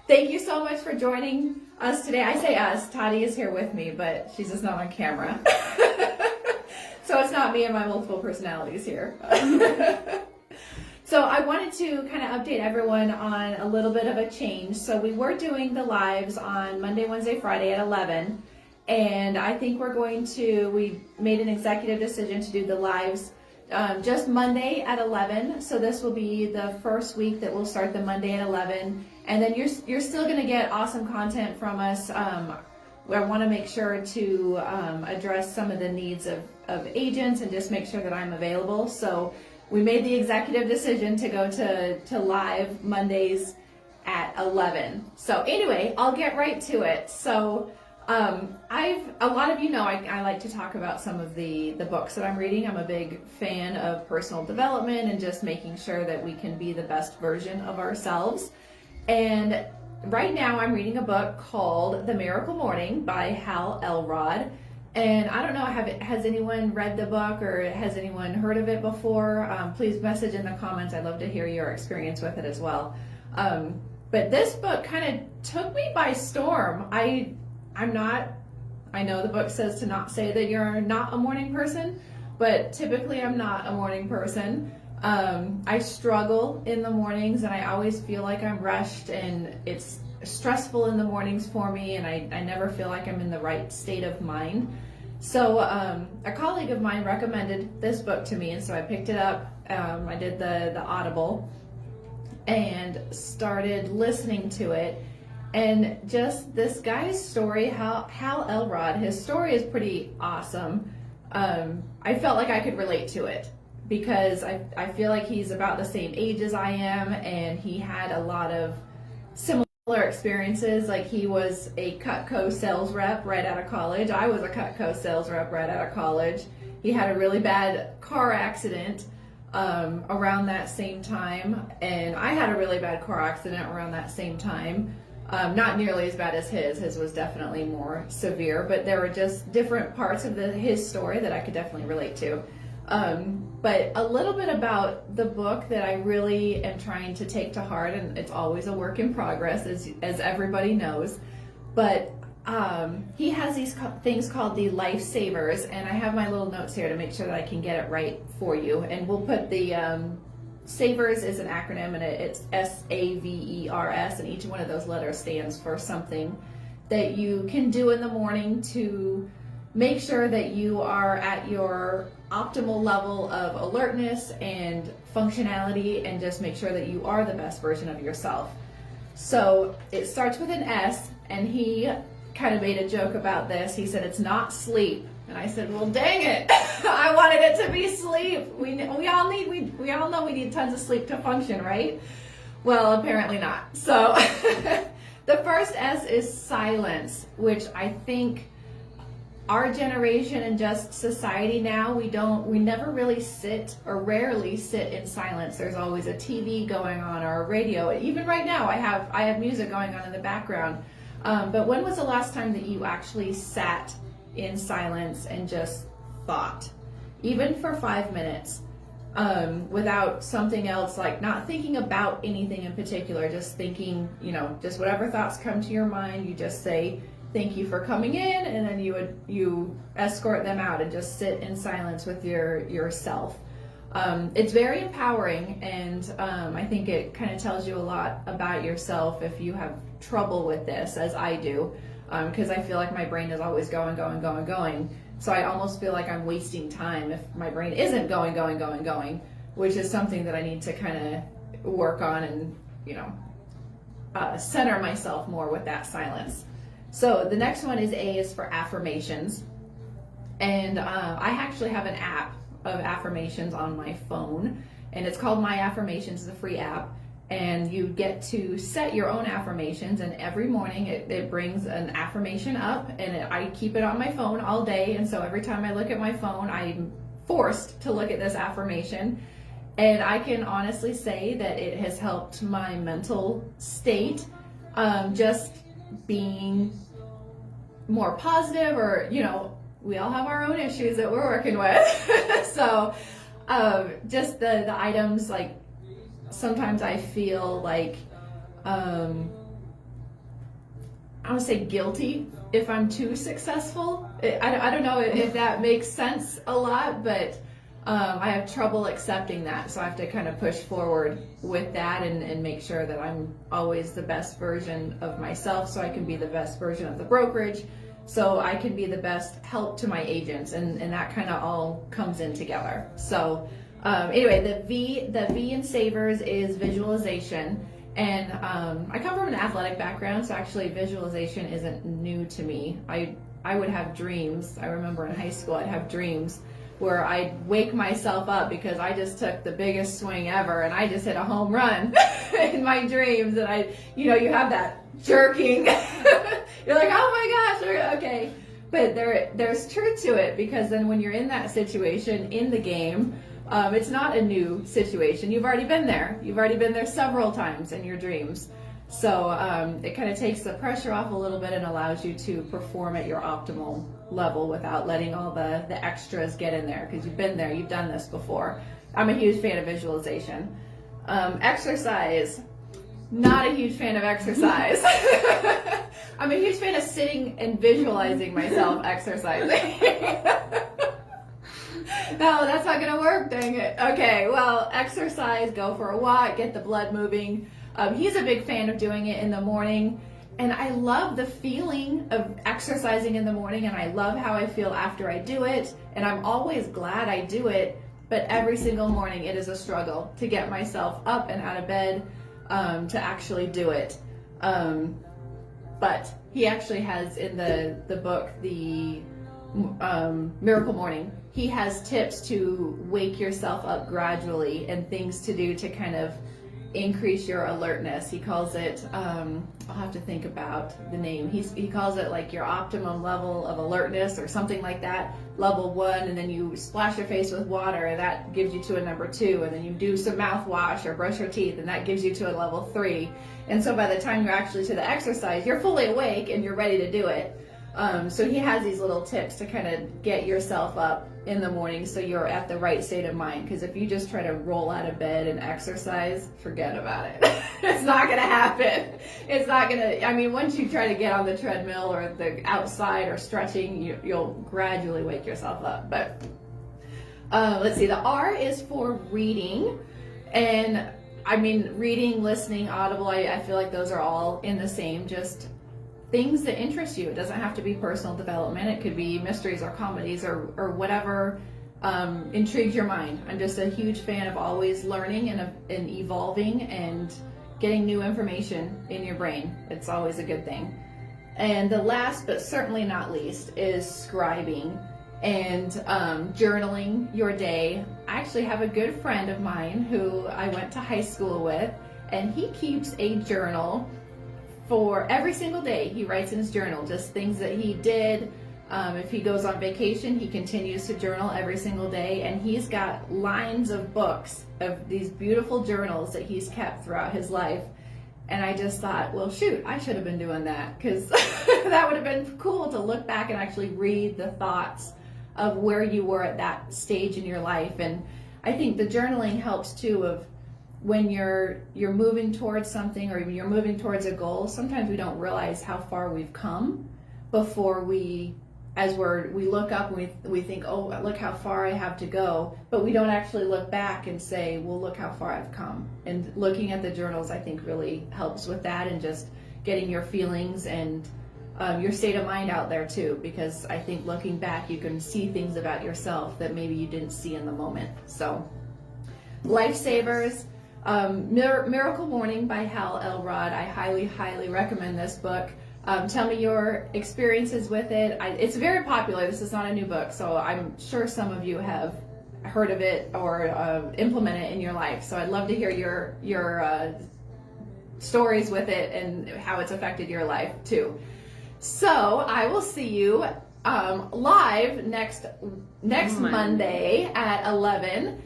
Thank you so much for joining us today. I say us, Toddy is here with me, but she's just not on camera. So it's not me and my multiple personalities here. So I wanted to kind of update everyone on a little bit of a change. So we were doing the lives on Monday, Wednesday, Friday at 11. And I think we made an executive decision to do the lives just Monday at 11. So this will be the first week that we'll start the Monday at 11. And then you're still going to get awesome content from us. I want to make sure to address some of the needs of agents and just make sure that I'm available. So we made the executive decision to go to live Mondays at 11. So anyway, I'll get right to it. So a lot of you know I like to talk about some of the books that I'm reading. I'm a big fan of personal development and just making sure that we can be the best version of ourselves. And right now I'm reading a book called The Miracle Morning by Hal Elrod. And I don't know, has anyone read the book or has anyone heard of it before? Please message in the comments. I'd love to hear your experience with it as well. But this book kind of took me by storm. I know the book says to not say that you're not a morning person, but typically I'm not a morning person. I struggle in the mornings and I always feel like I'm rushed and it's stressful in the mornings for me, and I never feel like I'm in the right state of mind. So a colleague of mine recommended this book to me, and so I picked it up. I did the Audible and started listening to it. And just this guy's story, Hal Elrod, his story is pretty awesome. I felt like I could relate to it because I feel like he's about the same age as I am, and he had a lot of similar experiences. Like he was a Cutco sales rep right out of college. I was a Cutco sales rep right out of college. He had a really bad car accident around that same time, and I had a really bad car accident around that same time. Not nearly as bad as his. His was definitely more severe, but there were just different parts of his story that I could definitely relate to. But a little bit about the book that I really am trying to take to heart, and it's always a work in progress, as everybody knows. But he has these things called the lifesavers, and I have my little notes here to make sure that I can get it right for you. And we'll put the SAVERS is an acronym, and it's SAVERS, and each one of those letters stands for something that you can do in the morning to make sure that you are at your optimal level of alertness and functionality, and just make sure that you are the best version of yourself. So it starts with an S, and he kind of made a joke about this. He said it's not sleep. And I said, well, dang it. I wanted it to be sleep. We all know we need tons of sleep to function, right? Well, apparently not. So the first S is silence, which I think our generation and just society now, we never really sit, or rarely sit in silence. There's always a TV going on or a radio. Even right now, I have music going on in the background. But when was the last time that you actually sat in silence and just thought, even for 5 minutes, without something else, like not thinking about anything in particular, just thinking, just whatever thoughts come to your mind, you just say, thank you for coming in, and then you escort them out and just sit in silence with yourself. It's very empowering, and I think it kind of tells you a lot about yourself if you have trouble with this, as I do, because I feel like my brain is always going. So I almost feel like I'm wasting time if my brain isn't going, which is something that I need to kind of work on and, center myself more with that silence. So the next one is A is for affirmations. And I actually have an app of affirmations on my phone, and it's called My Affirmations. It's a free app, and you get to set your own affirmations, and every morning it brings an affirmation up, and I keep it on my phone all day, and so every time I look at my phone, I'm forced to look at this affirmation. And I can honestly say that it has helped my mental state, just being more positive, or we all have our own issues that we're working with. So just the items, like sometimes I feel like I would say guilty if I'm too successful. I don't know if that makes sense a lot, but I have trouble accepting that. So I have to kind of push forward with that and make sure that I'm always the best version of myself, so I can be the best version of the brokerage, so I can be the best help to my agents, and that kind of all comes in together. So anyway, the V in Savers is visualization. And I come from an athletic background, so actually visualization isn't new to me. I would have dreams. I remember in high school I'd have dreams where I'd wake myself up because I just took the biggest swing ever and I just hit a home run in my dreams. And you have that jerking. You're like, oh my gosh, okay. But there's truth to it, because then when you're in that situation in the game, it's not a new situation. You've already been there. You've already been there several times in your dreams. So it kind of takes the pressure off a little bit and allows you to perform at your optimal level without letting all the extras get in there, because you've been there. You've done this before. I'm a huge fan of visualization. Exercise. Not a huge fan of exercise. I'm a huge fan of sitting and visualizing myself exercising. No, that's not going to work, dang it. Okay, well, exercise, go for a walk, get the blood moving. He's a big fan of doing it in the morning, and I love the feeling of exercising in the morning, and I love how I feel after I do it, and I'm always glad I do it, but every single morning it is a struggle to get myself up and out of bed to actually do it. But he actually has in the book, the Miracle Morning, he has tips to wake yourself up gradually and things to do to kind of increase your alertness. He calls it, I'll have to think about the name. He calls it like your optimum level of alertness or something like that, level 1, and then you splash your face with water and that gives you to a number 2, and then you do some mouthwash or brush your teeth and that gives you to a level 3. And so by the time you're actually to the exercise, you're fully awake and you're ready to do it. So he has these little tips to kind of get yourself up in the morning so you're at the right state of mind. Because if you just try to roll out of bed and exercise, forget about it. It's not going to happen. It's not going to, once you try to get on the treadmill or the outside or stretching, you'll gradually wake yourself up. But let's see, the R is for reading. And reading, listening, audible, I feel like those are all in the same, just things that interest you. It doesn't have to be personal development. It could be mysteries or comedies or whatever intrigues your mind. I'm just a huge fan of always learning and evolving and getting new information in your brain. It's always a good thing. And the last, but certainly not least, is scribing and journaling your day. I actually have a good friend of mine who I went to high school with, and he keeps a journal for every single day. He writes in his journal just things that he did. If he goes on vacation, he continues to journal every single day, and he's got lines of books of these beautiful journals that he's kept throughout his life. And I just thought, well, shoot, I should have been doing that, because that would have been cool to look back and actually read the thoughts of where you were at that stage in your life. And I think the journaling helps too, of when you're moving towards something or you're moving towards a goal. Sometimes we don't realize how far we've come before we look up and we think, oh, look how far I have to go, but we don't actually look back and say, well, look how far I've come. And looking at the journals, I think, really helps with that, and just getting your feelings and your state of mind out there too, because I think looking back, you can see things about yourself that maybe you didn't see in the moment. So, Lifesavers, Miracle Morning by Hal Elrod. I highly, highly recommend this book. Tell me your experiences with it. It's very popular. This is not a new book, so I'm sure some of you have heard of it or implement it in your life. So I'd love to hear your stories with it and how it's affected your life too. So I will see you live next Monday at 11.